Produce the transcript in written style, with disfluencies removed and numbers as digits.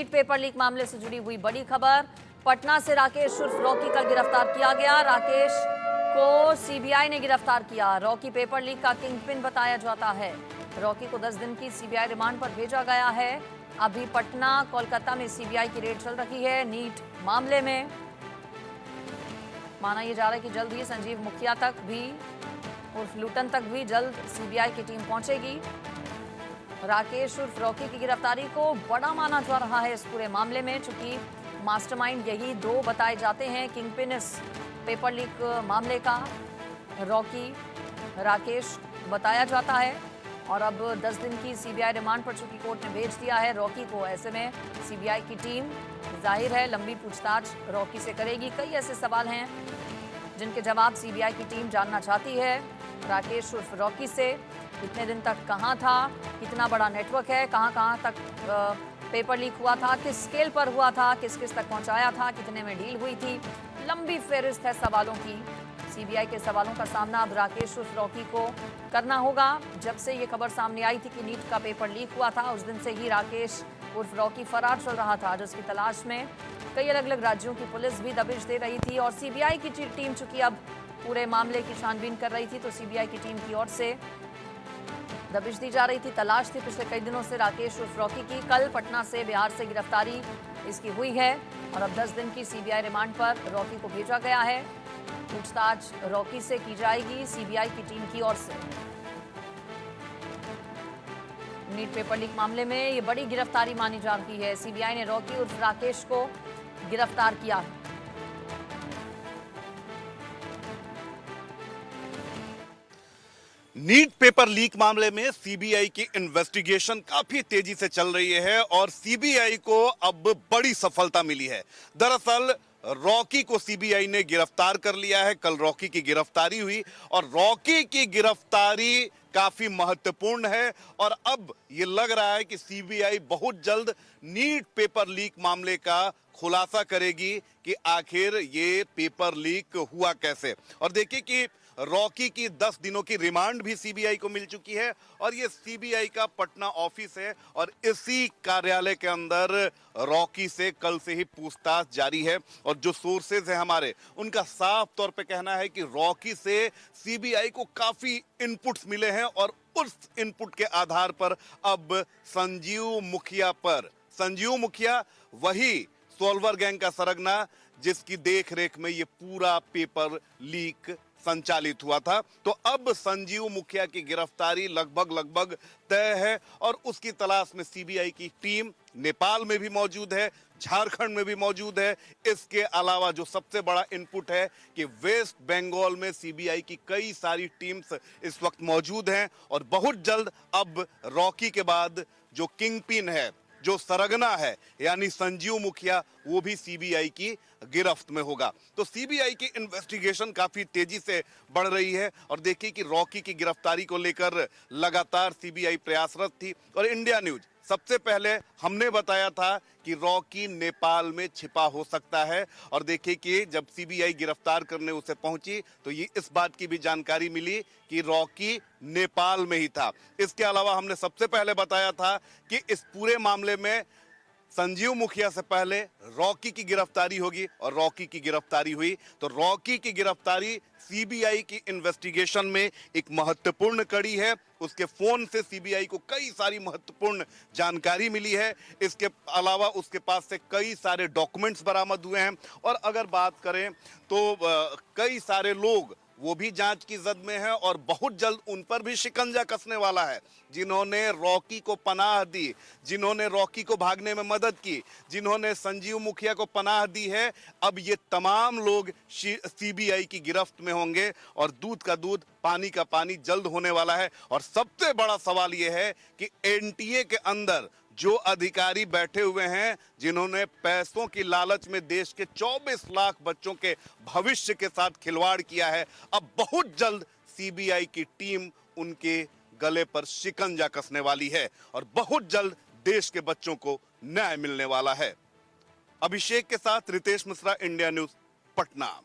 Paper leak मामले से जुड़ी हुई बड़ी खबर। पटना से राकेश उर्फ रॉकी कल गिरफ्तार किया गया। राकेश को सीबीआई ने गिरफ्तार किया। रॉकी पेपर लीक का किंगपिन बताया जाता है। रॉकी को 10 दिन की सीबीआई रिमांड पर भेजा गया है। अभी पटना कोलकाता में सीबीआई की रेड चल रही है। नीट मामले में माना यह जा रहा है कि जल्द ही संजीव मुखिया तक भी उर्फ लूटन तक भी जल्द सीबीआई की टीम पहुंचेगी। राकेश उर्फ रॉकी की गिरफ्तारी को बड़ा माना जा रहा है इस पूरे मामले में, चूंकि मास्टरमाइंड यही दो बताए जाते हैं किंगपिन इस पेपर लीक मामले का। रॉकी, राकेश बताया जाता है और अब 10 दिन की सीबीआई रिमांड पर चूंकि कोर्ट ने भेज दिया है रॉकी को। ऐसे में सीबीआई की टीम जाहिर है लंबी पूछताछ रॉकी से करेगी। कई ऐसे सवाल हैं जिनके जवाब सीबीआई की टीम जानना चाहती है। राकेश उर्फ रॉकी से इतने दिन तक कहां था, कितना बड़ा नेटवर्क है, कहां तक पेपर लीक हुआ था, किस स्केल पर हुआ था, किस किस तक पहुंचाया था, कितने में डील हुई थी। लंबी फेहरिस्त है सवालों की। सीबीआई के सवालों का सामना अब राकेश उर्फ रॉकी को करना होगा। जब से ये खबर सामने आई थी कि नीट का पेपर लीक हुआ था, उस दिन से ही राकेश उर्फ रॉकी फरार चल रहा था, जिसकी तलाश में कई अलग अलग राज्यों की पुलिस भी दबिश दे रही थी। और सीबीआई की टीम चूंकि अब पूरे मामले की छानबीन कर रही थी, तो सीबीआई की टीम की ओर से दबिश दी जा रही थी। तलाश थी पिछले कई दिनों से राकेश उर्फ रॉकी की। कल पटना से बिहार से गिरफ्तारी इसकी हुई है और अब 10 दिन की सीबीआई रिमांड पर रॉकी को भेजा गया है। पूछताछ रॉकी से की जाएगी सीबीआई की टीम की ओर से। नीट पेपर लीक मामले में ये बड़ी गिरफ्तारी मानी जा रही है। सीबीआई ने रॉकी उर्फ राकेश को गिरफ्तार किया है। नीट पेपर लीक मामले में सीबीआई की इन्वेस्टिगेशन काफी तेजी से चल रही है और सीबीआई को अब बड़ी सफलता मिली है। दरअसल रॉकी को सीबीआई ने गिरफ्तार कर लिया है। कल रॉकी की गिरफ्तारी हुई और रॉकी की गिरफ्तारी काफी महत्वपूर्ण है और अब ये लग रहा है कि सीबीआई बहुत जल्द नीट पेपर लीक मामले का खुलासा करेगी कि आखिर ये पेपर लीक हुआ कैसे। और देखिए कि रॉकी की 10 दिनों की रिमांड भी सीबीआई को मिल चुकी है और ये सीबीआई का पटना ऑफिस है और इसी कार्यालय के अंदर रॉकी से कल से ही पूछताछ जारी है। और जो सोर्सेज है हमारे, उनका साफ तौर पे कहना है कि रॉकी से सीबीआई को काफी इनपुट्स मिले हैं और उस इनपुट के आधार पर अब संजीव मुखिया वही सोल्वर गैंग का सरगना जिसकी देखरेख में ये पूरा पेपर लीक संचालित हुआ था, तो अब संजीव मुखिया की गिरफ्तारी लगभग तय है और उसकी तलाश में सीबीआई की टीम नेपाल में भी मौजूद है, झारखंड में भी मौजूद है। इसके अलावा जो सबसे बड़ा इनपुट है कि वेस्ट बंगाल में सीबीआई की कई सारी टीम्स इस वक्त मौजूद हैं और बहुत जल्द अब रॉकी के बाद जो किंगपिन है, जो सरगना है यानी संजीव मुखिया, वो भी सीबीआई की गिरफ्त में होगा। तो सीबीआई की इन्वेस्टिगेशन काफी तेजी से बढ़ रही है और देखिए कि रॉकी की गिरफ्तारी को लेकर लगातार सीबीआई प्रयासरत थी और इंडिया न्यूज सबसे पहले हमने बताया था कि रॉकी नेपाल में छिपा हो सकता है और देखिए कि जब सीबीआई गिरफ्तार करने उसे पहुंची तो ये इस बात की भी जानकारी मिली कि रॉकी नेपाल में ही था। इसके अलावा हमने सबसे पहले बताया था कि इस पूरे मामले में संजीव मुखिया से पहले रॉकी की गिरफ्तारी होगी और रॉकी की गिरफ्तारी हुई तो रॉकी की गिरफ्तारी सीबीआई की इन्वेस्टिगेशन में एक महत्वपूर्ण कड़ी है। उसके फोन से सीबीआई को कई सारी महत्वपूर्ण जानकारी मिली है। इसके अलावा उसके पास से कई सारे डॉक्यूमेंट्स बरामद हुए हैं और अगर बात करें तो कई सारे लोग वो भी जांच की जद में है और बहुत जल्द उन पर भी शिकंजा कसने वाला है जिन्होंने रॉकी को पनाह दी, जिन्होंने रॉकी को भागने में मदद की, जिन्होंने संजीव मुखिया को पनाह दी है। अब ये तमाम लोग सीबीआई की गिरफ्त में होंगे और दूध का दूध पानी का पानी जल्द होने वाला है। और सबसे बड़ा सवाल यह है कि एनटीए के अंदर जो अधिकारी बैठे हुए हैं जिन्होंने पैसों की लालच में देश के 24 लाख बच्चों के भविष्य के साथ खिलवाड़ किया है, अब बहुत जल्द सीबीआई की टीम उनके गले पर शिकंजा कसने वाली है और बहुत जल्द देश के बच्चों को न्याय मिलने वाला है। अभिषेक के साथ रितेश मिश्रा, इंडिया न्यूज, पटना।